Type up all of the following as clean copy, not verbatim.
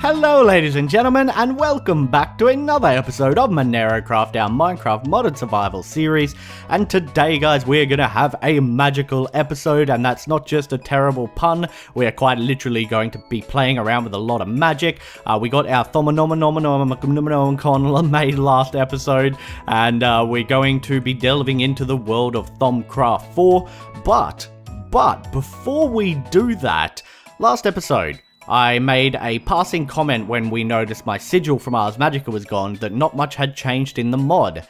Hello ladies and gentlemen, and welcome back to another episode of MenaeroCraft, our Minecraft Modded Survival series. And today guys, we're gonna have a magical episode, and that's not just a terrible pun. We are quite literally going to be playing around with a lot of magic. We got our Thomonomon made last episode, and we're going to be delving into the world of Thaumcraft 4. But before we do that, last episode, I made a passing comment when we noticed my sigil from Ars Magica was gone that not much had changed in the mod.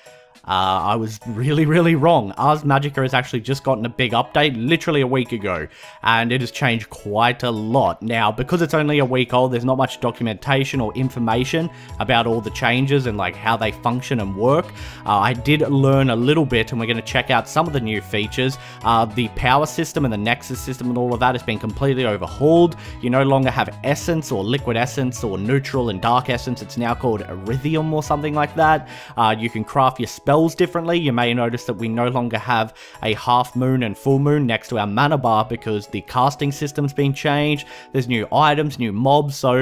I was really wrong. Ars Magica has actually just gotten a big update literally a week ago, and it has changed quite a lot. Now, because it's only a week old, there's not much documentation or information about all the changes and like how they function and work. I did learn a little bit, and we're going to check out some of the new features. The power system and the nexus system and all of that has been completely overhauled. You no longer have essence or liquid essence or neutral and dark essence. It's now called Iridium or something like that. You can craft your spells differently. You may notice that we no longer have a half moon and full moon next to our mana bar because the casting system's been changed. There's new items, new mobs, so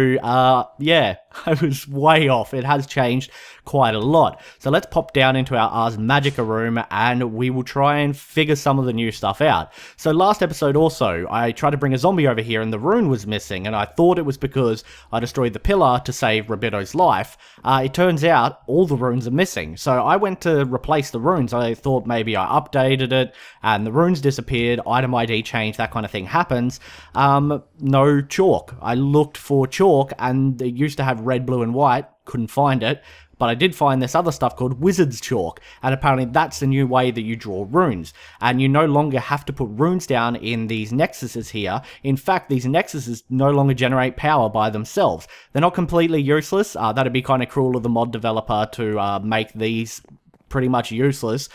yeah, I was way off. It has changed quite a lot. So let's pop down into our Ars Magica room and we will try and figure some of the new stuff out. So last episode also, I tried to bring a zombie over here and the rune was missing, and I thought it was because I destroyed the pillar to save Rabito's life. It turns out all the runes are missing. So I went to replace the runes. I thought maybe I updated it and the runes disappeared, item ID changed, that kind of thing happens. No chalk. I looked for chalk and it used to have red, blue and white, couldn't find it. But I did find this other stuff called Wizard's Chalk, and apparently that's the new way that you draw runes. And you no longer have to put runes down in these nexuses here. In fact, these nexuses no longer generate power by themselves. They're not completely useless. That'd be kind of cruel of the mod developer to make these pretty much useless.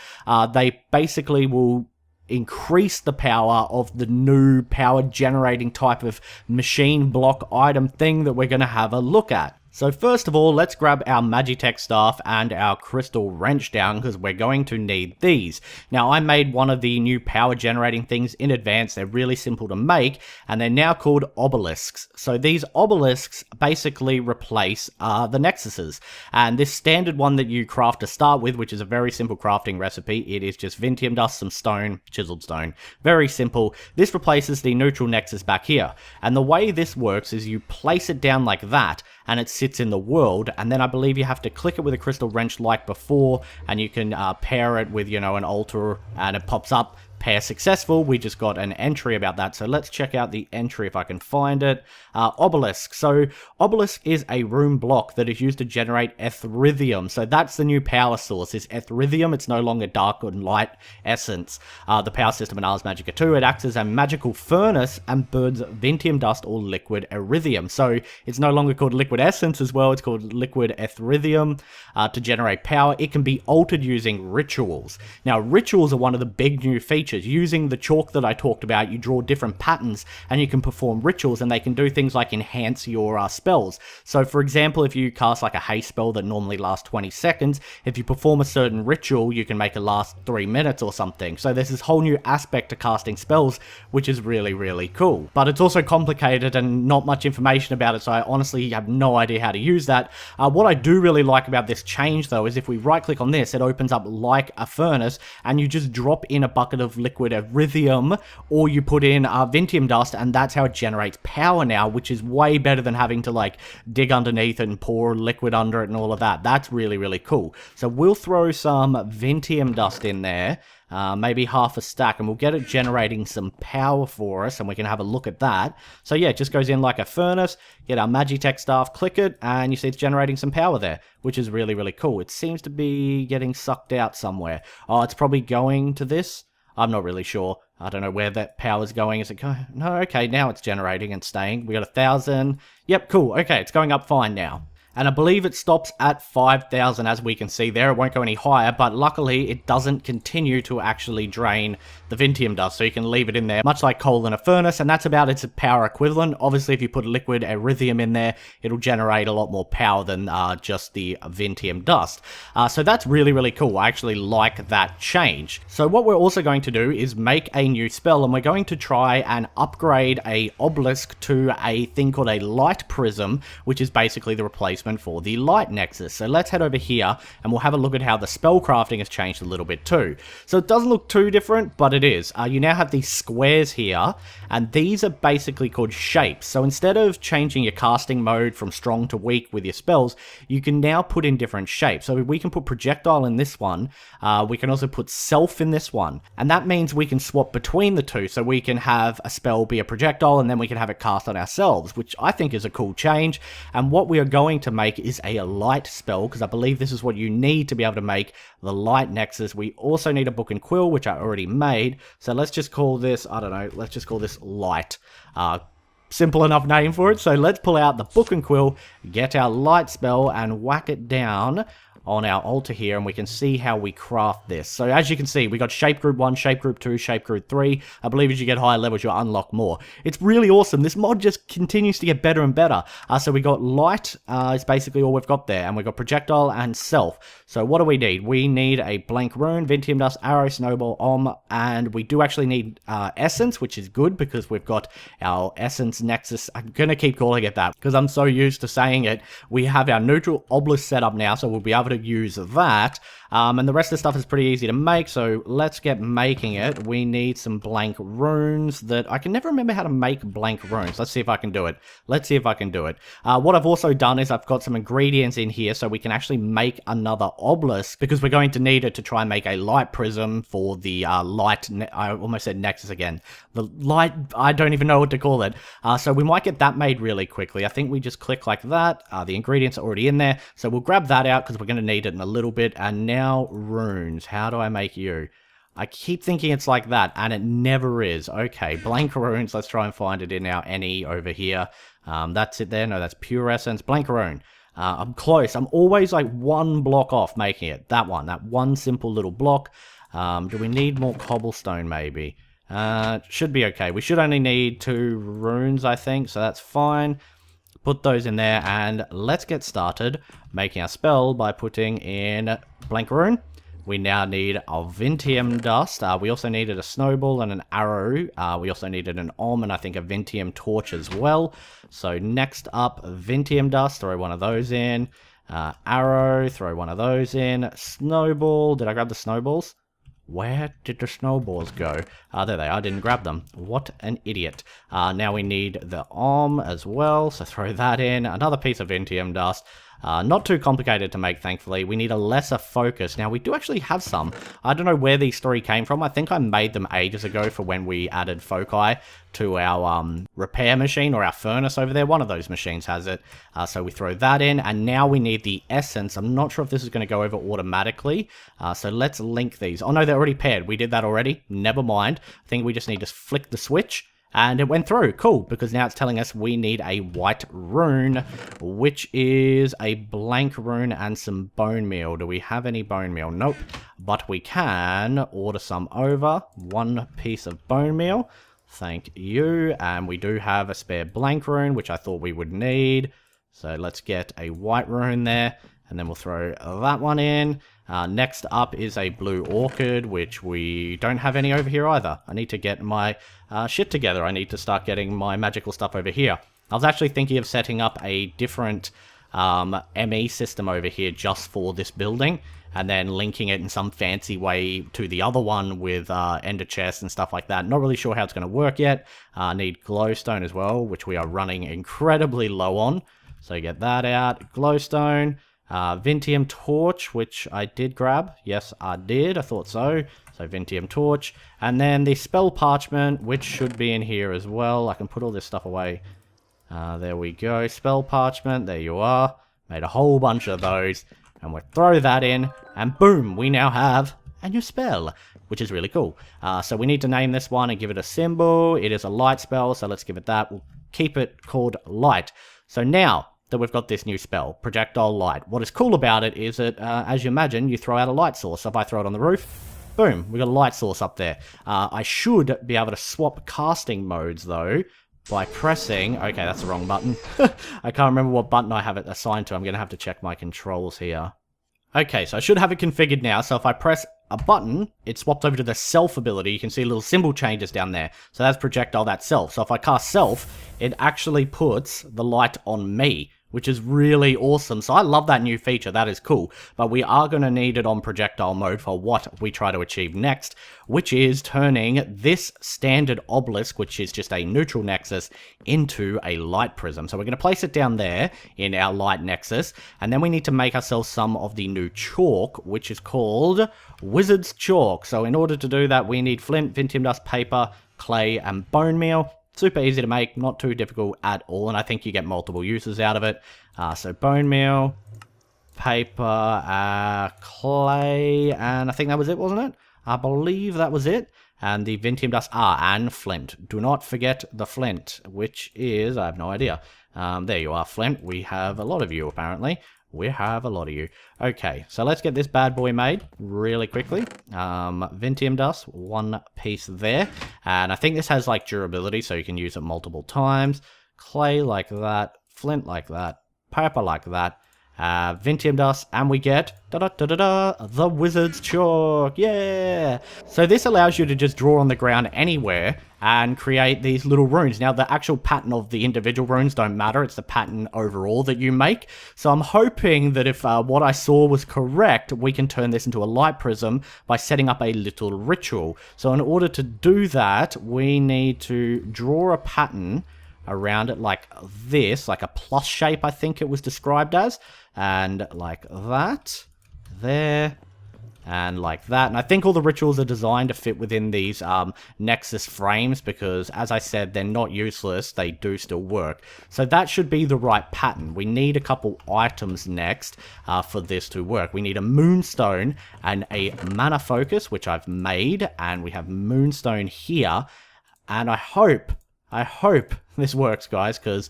They basically will increase the power of the new power generating type of machine block item thing that we're going to have a look at. So first of all, let's grab our Magitech staff and our crystal wrench down because we're going to need these. Now, I made one of the new power generating things in advance. They're really simple to make, and they're now called obelisks. So these obelisks basically replace the nexuses. And this standard one that you craft to start with, which is a very simple crafting recipe, it is just Vintium dust, some stone, chiseled stone. Very simple. This replaces the neutral nexus back here. And the way this works is you place it down like that, and it sits in the world, and then I believe you have to click it with a crystal wrench like before, and you can pair it with, you know, an altar, and it pops up. Pair successful. We just got an entry about that, so let's check out the entry if I can find it. Obelisk. So obelisk is a rune block that is used to generate etherithium. So that's the new power source, is etherithium. It's no longer dark and light essence. The power system in Ars Magica 2, it acts as a magical furnace and burns Vintium dust or liquid erythium. So it's no longer called liquid essence as well, it's called liquid etherithium to generate power. It can be altered using rituals. Now, rituals are one of the big new features. Using the chalk that I talked about, you draw different patterns and you can perform rituals, and they can do things like enhance your spells. So for example, if you cast like a haste spell that normally lasts 20 seconds, if you perform a certain ritual, you can make it last 3 minutes or something. So there's this whole new aspect to casting spells, which is really cool. But it's also complicated and not much information about it, so I honestly have no idea how to use that. What I do really like about this change though is if we right click on this, it opens up like a furnace, and you just drop in a bucket of liquid erythium, or you put in Vintium dust, and that's how it generates power now, which is way better than having to like dig underneath it and pour liquid under it and all of that. That's really cool. So we'll throw some Vintium dust in there, maybe half a stack, and we'll get it generating some power for us, and we can have a look at that. So yeah, it just goes in like a furnace. Get our Magitech staff, click it, and you see it's generating some power there, which is really cool. It seems to be getting sucked out somewhere. Oh, it's probably going to this. I'm not really sure. I don't know where that power's going. Is it going? No, okay, now it's generating and staying. We got 1,000. Yep, cool. Okay, it's going up fine now. And I believe it stops at 5,000 as we can see there. It won't go any higher, but luckily it doesn't continue to actually drain the Vintium dust, so you can leave it in there, much like coal in a furnace, and that's about its power equivalent. Obviously, if you put liquid erythium in there, it'll generate a lot more power than just the Vintium dust. So that's really, really cool. I actually like that change. So what we're also going to do is make a new spell, and we're going to try and upgrade a obelisk to a thing called a light prism, which is basically the replacement for the light nexus. So let's head over here and we'll have a look at how the spell crafting has changed a little bit too. So it doesn't look too different, but it is. You now have these squares here, and these are basically called shapes. So instead of changing your casting mode from strong to weak with your spells, you can now put in different shapes. So we can put projectile in this one, we can also put self in this one, and that means we can swap between the two. So we can have a spell be a projectile and then we can have it cast on ourselves, which I think is a cool change. And what we are going to make is a light spell, because I believe this is what you need to be able to make the light nexus. We also need a book and quill, which I already made. So let's just call this, I don't know, let's just call this light. Simple enough name for it. So let's pull out the book and quill, get our light spell, and whack it down on our altar here, and we can see how we craft this. So as you can see, we got shape group 1, shape group 2, shape group 3. I believe as you get higher levels, you'll unlock more. It's really awesome. This mod just continues to get better and better. So we got light, is basically all we've got there, and we've got projectile and self. So what do we need? We need a blank rune, Vintium dust, arrow, snowball, and we do actually need essence, which is good because we've got our essence nexus. I'm gonna keep calling it that because I'm so used to saying it. We have our neutral obelisk set up now, so we'll be able to use that, and the rest of the stuff is pretty easy to make, so let's get making it. We need some blank runes that I can never remember how to make blank runes. Let's see if I can do it. Let's see if I can do it. What I've also done is I've got some ingredients in here so we can actually make another obelisk, because we're going to need it to try and make a light prism for the light, I almost said nexus again. The light, I don't even know what to call it. So we might get that made really quickly. I think we just click like that. The ingredients are already in there, so we'll grab that out because we're going to need it in a little bit. And now runes. How do I make you? I keep thinking it's like that, and it never is. Okay, blank runes. Let's try and find it in our any over here. That's it there. No, that's pure essence. Blank rune. I'm close. I'm always like one block off making it. That one simple little block. Do we need more cobblestone maybe? Should be okay. We should only need 2 runes, I think, so that's fine. Put those in there, and let's get started making our spell by putting in blank rune. We now need a Vintium dust. We also needed a snowball and an arrow. We also needed an and I think a Vintium torch as well. So next up, Vintium dust, throw one of those in. Arrow, throw one of those in. Snowball, did I grab the snowballs? Where did the snowballs go? There they are. I didn't grab them. What an idiot. Now we need the as well, so throw that in. Another piece of Vintium dust. Not too complicated to make, thankfully. We need a lesser focus. Now, we do actually have some. I don't know where these 3 came from. I think I made them ages ago for when we added foci to our repair machine or our furnace over there. One of those machines has it. So we throw that in, and now we need the essence. I'm not sure if this is going to go over automatically. So let's link these. Oh, no, they're already paired. We did that already. Never mind. I think we just need to flick the switch. And it went through. Cool, because now it's telling us we need a white rune, which is a blank rune and some bone meal. Do we have any bone meal? Nope. But we can order some over. 1 piece of bone meal. Thank you. And we do have a spare blank rune, which I thought we would need. So let's get a white rune there. And then we'll throw that one in. Next up is a blue orchid, which we don't have any over here either. I need to get my shit together. I need to start getting my magical stuff over here. I was actually thinking of setting up a different ME system over here just for this building, and then linking it in some fancy way to the other one with ender chests and stuff like that. Not really sure how it's going to work yet. Need glowstone as well, which we are running incredibly low on. So get that out. Glowstone. Vintium torch, which I did grab. Yes, I did. I thought so. So Vintium torch. And then the spell parchment, which should be in here as well. I can put all this stuff away. There we go. Spell parchment. There you are. Made a whole bunch of those. And we'll throw that in. And boom, we now have a new spell, which is really cool. So we need to name this one and give it a symbol. It is a light spell, so let's give it that. We'll keep it called light. So now, that we've got this new spell, Projectile Light. What is cool about it is that, as you imagine, you throw out a light source. So if I throw it on the roof, boom, we got a light source up there. I should be able to swap casting modes, though, by pressing... Okay, that's the wrong button. I can't remember what button I have it assigned to. I'm going to have to check my controls here. Okay, so I should have it configured now. So if I press a button, it swaps over to the self ability. You can see little symbol changes down there. So that's projectile, that's self. So if I cast self, it actually puts the light on me, which is really awesome. So I love that new feature. That is cool. But we are going to need it on projectile mode for what we try to achieve next, which is turning this standard obelisk, which is just a neutral nexus, into a light prism. So we're going to place it down there in our light nexus, and then we need to make ourselves some of the new chalk, which is called Wizard's Chalk. So in order to do that, we need flint, vintium dust, paper, clay, and bone meal. Super easy to make, not too difficult at all, and I think you get multiple uses out of it. So bone meal, paper, clay, and I think that was it, wasn't it? I believe that was it. And the vintium dust, and flint. Do not forget the flint, which is, I have no idea. There you are, flint. We have a lot of you, apparently. We have a lot of you. Okay, so let's get this bad boy made really quickly. Vintium dust, 1 piece there. And I think this has like durability, so you can use it multiple times. Clay like that, flint like that, paper like that. Vintium dust, and we get the Wizard's Chalk. Yeah! So this allows you to just draw on the ground anywhere and create these little runes. Now, the actual pattern of the individual runes don't matter. It's the pattern overall that you make. So I'm hoping that if what I saw was correct, we can turn this into a light prism by setting up a little ritual. So in order to do that, we need to draw a pattern around it like this, like a plus shape, I think it was described as, and like that, there, and like that. And I think all the rituals are designed to fit within these Nexus frames because, as I said, they're not useless, they do still work. So that should be the right pattern. We need a couple items next for this to work. We need a moonstone and a mana focus, which I've made, and we have moonstone here, and I hope this works, guys, because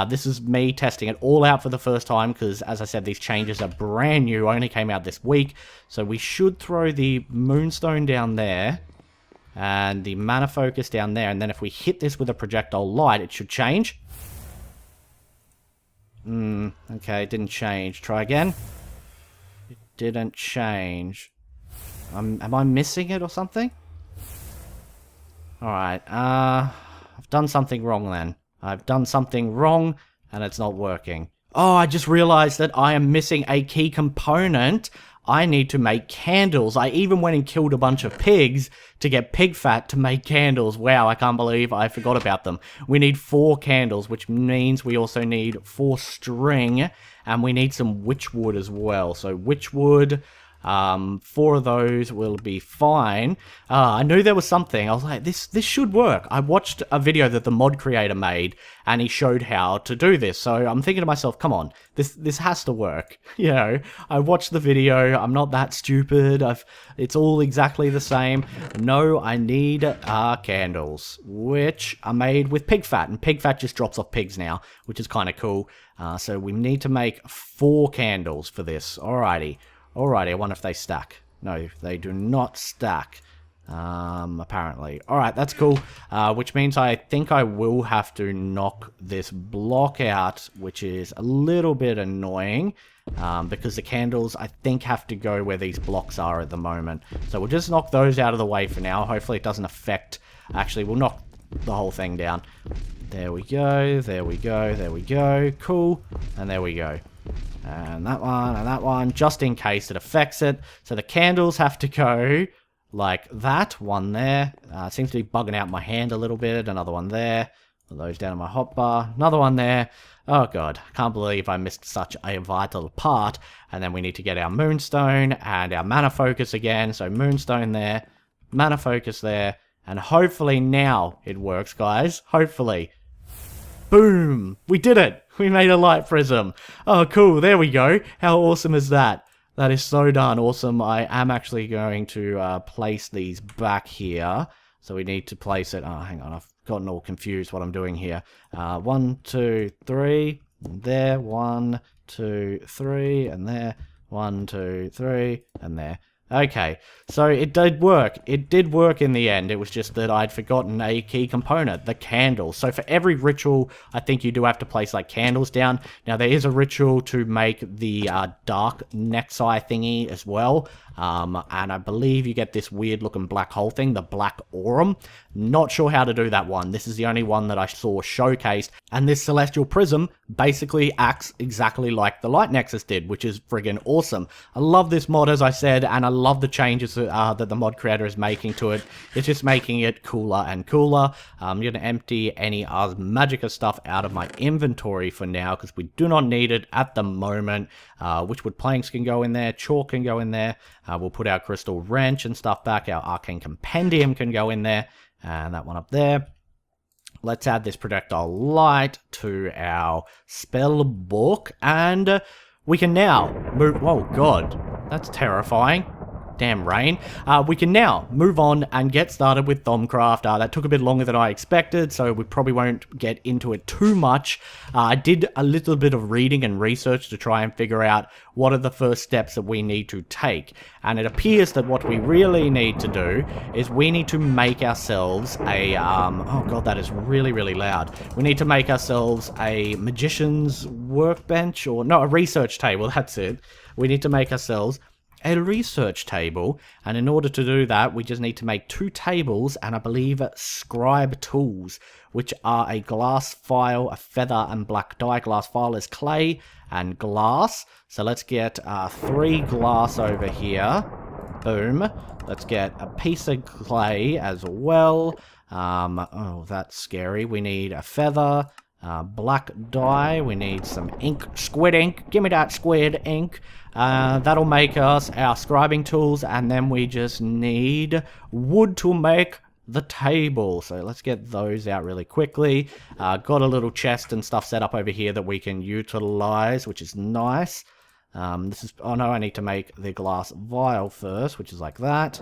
this is me testing it all out for the first time, because, as I said, these changes are brand new, only came out this week. So we should throw the moonstone down there, and the mana focus down there, and then if we hit this with a projectile light, it should change. Okay, it didn't change. Try again. It didn't change. Am I missing it or something? Alright, I've done something wrong then. I've done something wrong, and it's not working. Oh, I just realized that I am missing a key component. I need to make candles. I even went and killed a bunch of pigs to get pig fat to make candles. Wow, I can't believe I forgot about them. We need 4 candles, which means we also need 4 string, and we need some witchwood as well. So witchwood... 4 of those will be fine. I knew there was something. I was like, this should work. I watched a video that the mod creator made, and he showed how to do this. So I'm thinking to myself, come on, this has to work. You know, I watched the video. I'm not that stupid. It's all exactly the same. No, I need candles, which are made with pig fat, and pig fat just drops off pigs now, which is kind of cool. So we need to make 4 candles for this. Alrighty. Alrighty, I wonder if they stack. No, they do not stack, apparently. Alright, that's cool, which means I think I will have to knock this block out, which is a little bit annoying, because the candles, I think, have to go where these blocks are at the moment. So we'll just knock those out of the way for now. Hopefully it doesn't affect... Actually, we'll knock the whole thing down. There we go, there we go, there we go. Cool, and there we go. And that one, just in case it affects it. So the candles have to go like that. One there. Seems to be bugging out my hand a little bit. Another one there. Those down on my hotbar. Another one there. Oh god, can't believe I missed such a vital part. And then we need to get our moonstone and our mana focus again. So moonstone there, mana focus there. And hopefully now it works, guys. Hopefully. Boom! We did it! We made a light prism. Oh, cool. There we go. How awesome is that? That is so darn awesome. I am actually going to place these back here. So we need to place it... Oh, hang on. I've gotten all confused what I'm doing here. 1, 2, 3. and there, 1, 2, 3, and there, 1, 2, 3, and there. Okay, so it did work. It did work in the end. It was just that I'd forgotten a key component, the candle. So for every ritual, I think you do have to place like candles down. Now there is a ritual to make the dark nexi thingy as well. And I believe you get this weird looking black hole thing, the black aurum. Not sure how to do that one. This is the only one that I saw showcased. And this celestial prism basically acts exactly like the light nexus did, which is friggin' awesome. I love this mod, as I said, and I love the changes that the mod creator is making to it. It's just making it cooler and cooler. I'm going to empty any Ars Magica stuff out of my inventory for now, because we do not need it at the moment. Witchwood planks can go in there, chalk can go in there. We'll put our crystal wrench and stuff back. Our arcane compendium can go in there, and that one up there. Let's add this projectile light to our spell book, and we can now move. Oh god, that's terrifying. Damn rain. We can now move on and get started with Thaumcraft. That took a bit longer than I expected, so we probably won't get into it too much. I did a little bit of reading and research to try and figure out what are the first steps that we need to take. And it appears that what we really need to do is we need to make ourselves a, oh god, that is really, really loud. We need to make ourselves a magician's workbench, or no, a research table, that's it. We need to make ourselves a research table, and in order to do that we just need to make 2 tables and I believe scribe tools, which are a glass file, a feather, and black dye. Glass file is clay and glass, so let's get 3 glass over here. Boom. Let's get a piece of clay as well. Oh, that's scary. We need a feather, black dye, we need some ink, squid ink, give me that squid ink. That'll make us our scribing tools, and then we just need wood to make the table. So let's get those out really quickly. Got a little chest and stuff set up over here that we can utilize, which is nice. This is, oh no, I need to make the glass vial first, which is like that.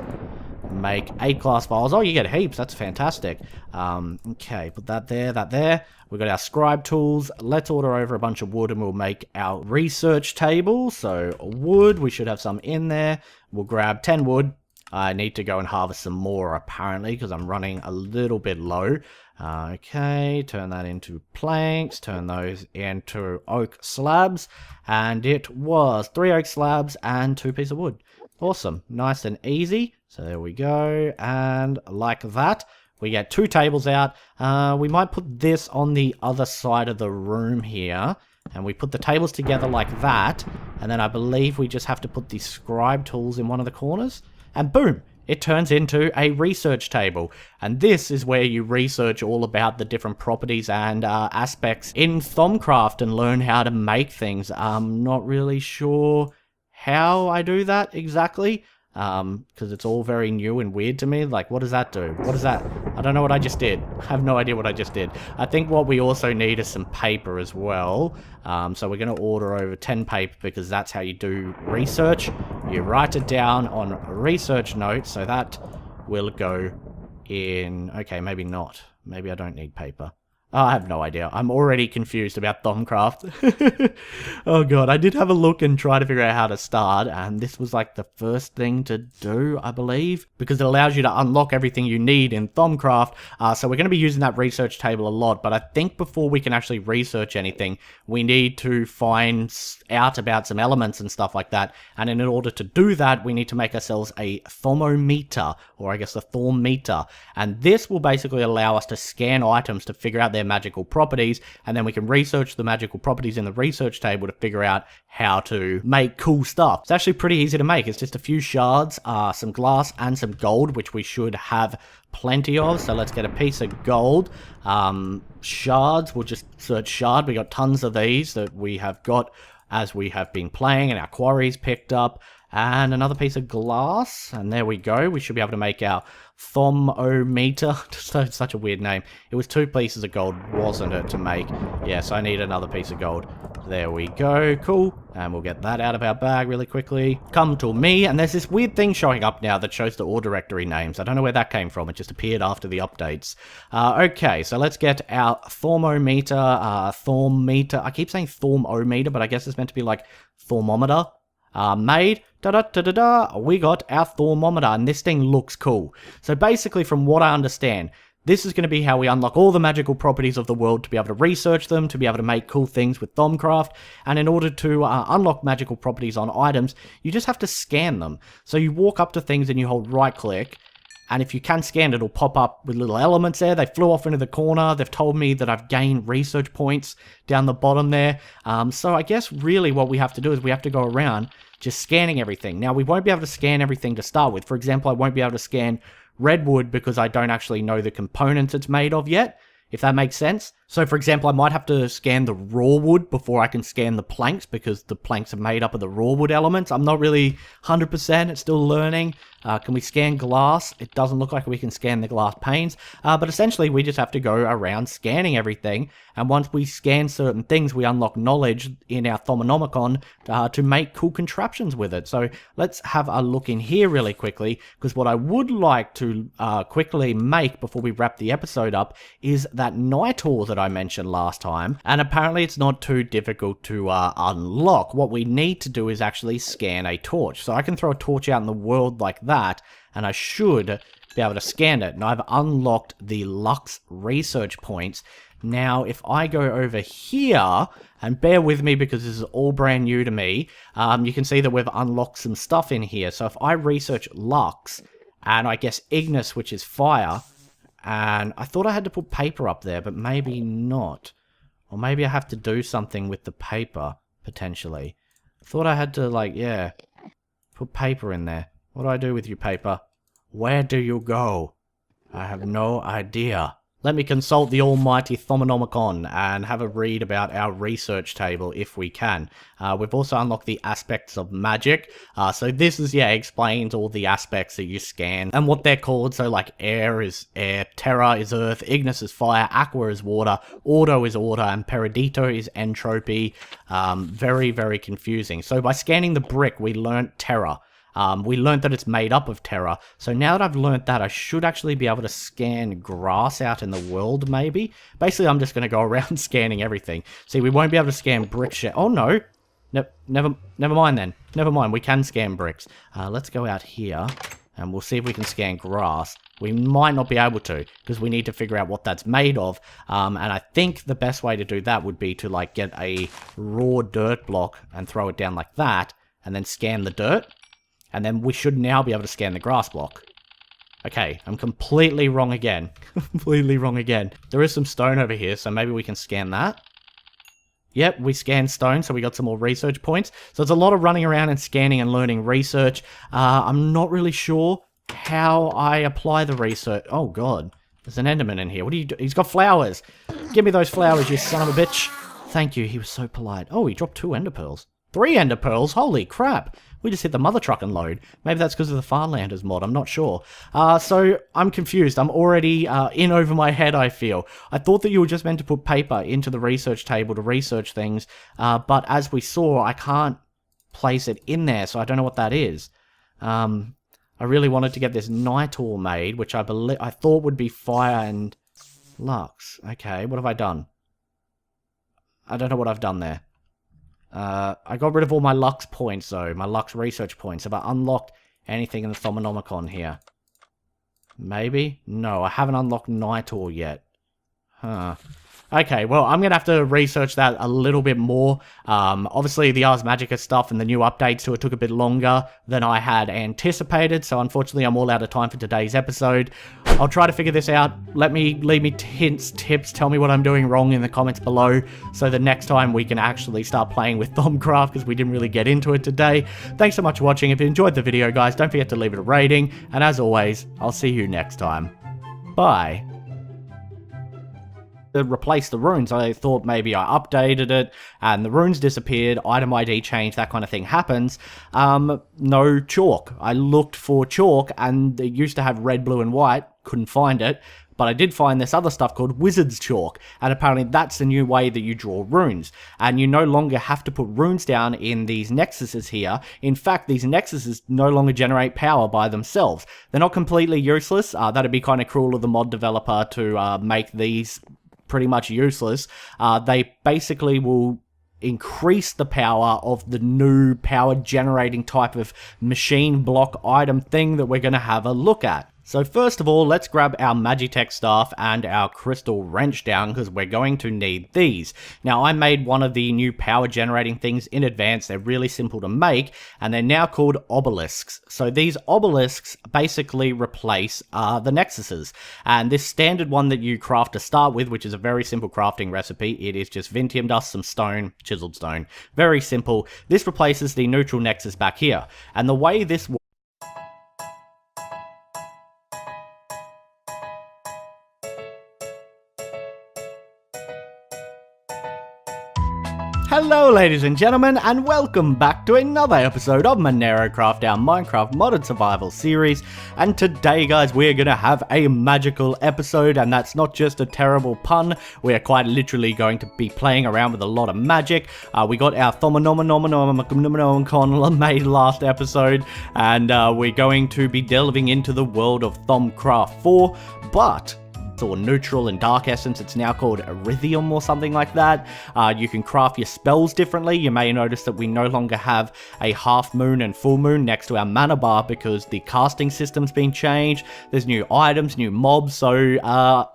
Make 8 glass vials. Oh, you get heaps. That's fantastic. Okay, put that there, that there. We've got our scribe tools. Let's order over a bunch of wood and we'll make our research table. So wood, we should have some in there. We'll grab 10 wood. I need to go and harvest some more apparently because I'm running a little bit low. Okay, turn that into planks, turn those into oak slabs, and it was 3 oak slabs and 2 pieces of wood. Awesome, nice and easy. So there we go, and like that, we get 2 tables out. We might put this on the other side of the room here, and we put the tables together like that, and then I believe we just have to put the scribe tools in one of the corners, and boom! It turns into a research table, and this is where you research all about the different properties and aspects in Thaumcraft and learn how to make things. I'm not really sure how I do that exactly, because it's all very new and weird to me. Like, what does that do? What is that? I don't know what I just did. I have no idea what I just did. I think what we also need is some paper as well. So we're going to order over 10 paper because that's how you do research. You write it down on a research note, so that will go in... Okay, maybe not. Maybe I don't need paper. Oh, I have no idea. I'm already confused about Thaumcraft. Oh god, I did have a look and try to figure out how to start, and this was like the first thing to do, I believe, because it allows you to unlock everything you need in Thaumcraft. So we're going to be using that research table a lot, but I think before we can actually research anything, we need to find out about some elements and stuff like that, and in order to do that, we need to make ourselves a thermometer, or I guess a thormeter, and this will basically allow us to scan items to figure out their magical properties, and then we can research the magical properties in the research table to figure out how to make cool stuff. It's actually pretty easy to make. It's just a few shards, some glass, and some gold, which we should have plenty of. So let's get a piece of gold. Shards, we'll just search shard. We got tons of these that we have got as we have been playing, and our quarries picked up. And another piece of glass, and there we go. We should be able to make our thermometer. Such a weird name. It was 2 pieces of gold, wasn't it, to make? Yes, I need another piece of gold. There we go, cool. And we'll get that out of our bag really quickly. Come to me, and there's this weird thing showing up now that shows the ore directory names. I don't know where that came from, it just appeared after the updates. Okay, so let's get our thermometer, thormeter. I keep saying thormometer, but I guess it's meant to be like thermometer. Made, da-da-da-da-da, we got our thermometer, and this thing looks cool. So basically, from what I understand, this is going to be how we unlock all the magical properties of the world to be able to research them, to be able to make cool things with Thaumcraft, and in order to unlock magical properties on items, you just have to scan them. So you walk up to things and you hold right click, and if you can scan it, it'll pop up with little elements there. They flew off into the corner. They've told me that I've gained research points down the bottom there. So I guess really what we have to do is we have to go around just scanning everything. Now, we won't be able to scan everything to start with. For example, I won't be able to scan redwood because I don't actually know the components it's made of yet, if that makes sense. So for example, I might have to scan the raw wood before I can scan the planks because the planks are made up of the raw wood elements. I'm not really 100%, it's still learning. Can we scan glass? It doesn't look like we can scan the glass panes, but essentially we just have to go around scanning everything, and once we scan certain things, we unlock knowledge in our Thaumonomicon to make cool contraptions with it. So let's have a look in here really quickly, because what I would like to quickly make before we wrap the episode up is that night ore that I mentioned last time, and apparently it's not too difficult to unlock. What we need to do is actually scan a torch. So I can throw a torch out in the world like that, and I should be able to scan it. And I've unlocked the Lux research points. Now, if I go over here, and bear with me because this is all brand new to me, you can see that we've unlocked some stuff in here. So if I research Lux, and I guess Ignis, which is fire, and I thought I had to put paper up there, but maybe not. Or maybe I have to do something with the paper, potentially. I thought I had to, like, yeah, put paper in there. What do I do with you, paper? Where do you go? I have no idea. Let me consult the almighty Thaumonomicon and have a read about our research table if we can. We've also unlocked the aspects of magic. So this is, yeah, explains all the aspects that you scan and what they're called. So like air is air, terra is earth, ignis is fire, aqua is water, ordo is order, and peridito is entropy. Very, very confusing. So by scanning the brick, we learnt terra. We learned that it's made up of terra, so now that I've learned that, I should actually be able to scan grass out in the world, maybe? Basically, I'm just going to go around scanning everything. See, we won't be able to scan brick shit. Oh, no. Never mind, then. Never mind, we can scan bricks. Let's go out here, and we'll see if we can scan grass. We might not be able to, because we need to figure out what that's made of, and I think the best way to do that would be to, like, get a raw dirt block and throw it down like that, and then scan the dirt. And then we should now be able to scan the grass block. Okay, I'm completely wrong again. Completely wrong again. There is some stone over here, so maybe we can scan that. Yep, we scanned stone, so we got some more research points. So it's a lot of running around and scanning and learning research. I'm not really sure how I apply the research. Oh, God. There's an Enderman in here. What are you doing? He's got flowers. Give me those flowers, you son of a bitch. Thank you, he was so polite. Oh, he dropped 2 ender pearls. 3 ender pearls? Holy crap. We just hit the mother truck and load. Maybe that's because of the Farmlanders mod, I'm not sure. So, I'm confused. I'm already in over my head, I feel. I thought that you were just meant to put paper into the research table to research things, but as we saw, I can't place it in there, so I don't know what that is. I really wanted to get this night ore made, which I thought would be fire and Lux. Okay, what have I done? I don't know what I've done there. I got rid of all my Lux points, though. My Lux research points. Have I unlocked anything in the Thaumonomicon here? Maybe? No, I haven't unlocked night ore yet. Huh. Okay, well, I'm going to have to research that a little bit more. Obviously, the Ars Magica stuff and the new updates to it took a bit longer than I had anticipated, so unfortunately, I'm all out of time for today's episode. I'll try to figure this out. Leave me hints, tips, tell me what I'm doing wrong in the comments below, so the next time we can actually start playing with Thaumcraft, because we didn't really get into it today. Thanks so much for watching. If you enjoyed the video, guys, don't forget to leave it a rating, and as always, I'll see you next time. Bye. To replace the runes, I thought maybe I updated it and the runes disappeared, item ID change, that kind of thing happens. No chalk. I looked for chalk and it used to have red, blue and white, couldn't find it, but I did find this other stuff called Wizard's Chalk, and apparently that's the new way that you draw runes, and you no longer have to put runes down in these nexuses here. In fact, these nexuses no longer generate power by themselves. They're not completely useless. That'd be kind of cruel of the mod developer to make these pretty much useless. They basically will increase the power of the new power generating type of machine block item thing that we're going to have a look at. So first of all, let's grab our Magitech staff and our crystal wrench down because we're going to need these. Now, I made one of the new power generating things in advance. They're really simple to make, and they're now called obelisks. So these obelisks basically replace the nexuses. And this standard one that you craft to start with, which is a very simple crafting recipe, it is just Vintium dust, some stone, chiseled stone. Very simple. This replaces the neutral nexus back here. And the way this Hello ladies and gentlemen, and welcome back to another episode of MenaeroCraft, our Minecraft Modded Survival series. And today guys, we're gonna have a magical episode, and that's not just a terrible pun. We're quite literally going to be playing around with a lot of magic. We got our Thomanomenon made last episode, and we're going to be delving into the world of Thaumcraft 4, but or neutral and dark essence, it's now called Erythium or something like that. You can craft your spells differently. You may notice that we no longer have a half moon and full moon next to our mana bar because the casting system's been changed. There's new items, new mobs, so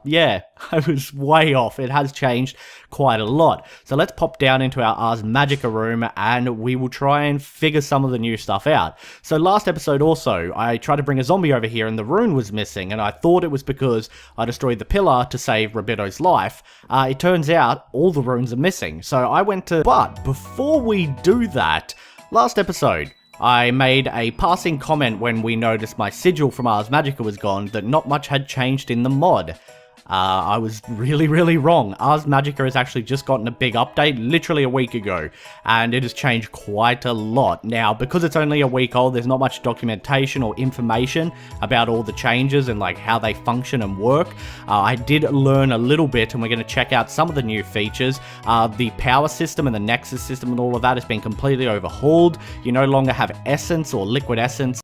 yeah, I was way off. It has changed quite a lot. So let's pop down into our Ars Magica room and we will try and figure some of the new stuff out. So last episode also, I tried to bring a zombie over here and the rune was missing, and I thought it was because I destroyed the pillar to save Rabito's life. It turns out all the runes are missing. So I went to... But before we do that, last episode, I made a passing comment when we noticed my sigil from Ars Magica was gone that not much had changed in the mod. I was really wrong. Ars Magica has actually just gotten a big update literally a week ago, and it has changed quite a lot. Now, because it's only a week old, there's not much documentation or information about all the changes and like how they function and work. I did learn a little bit, and we're going to check out some of the new features. The power system and the nexus system and all of that has been completely overhauled. You no longer have essence or liquid essence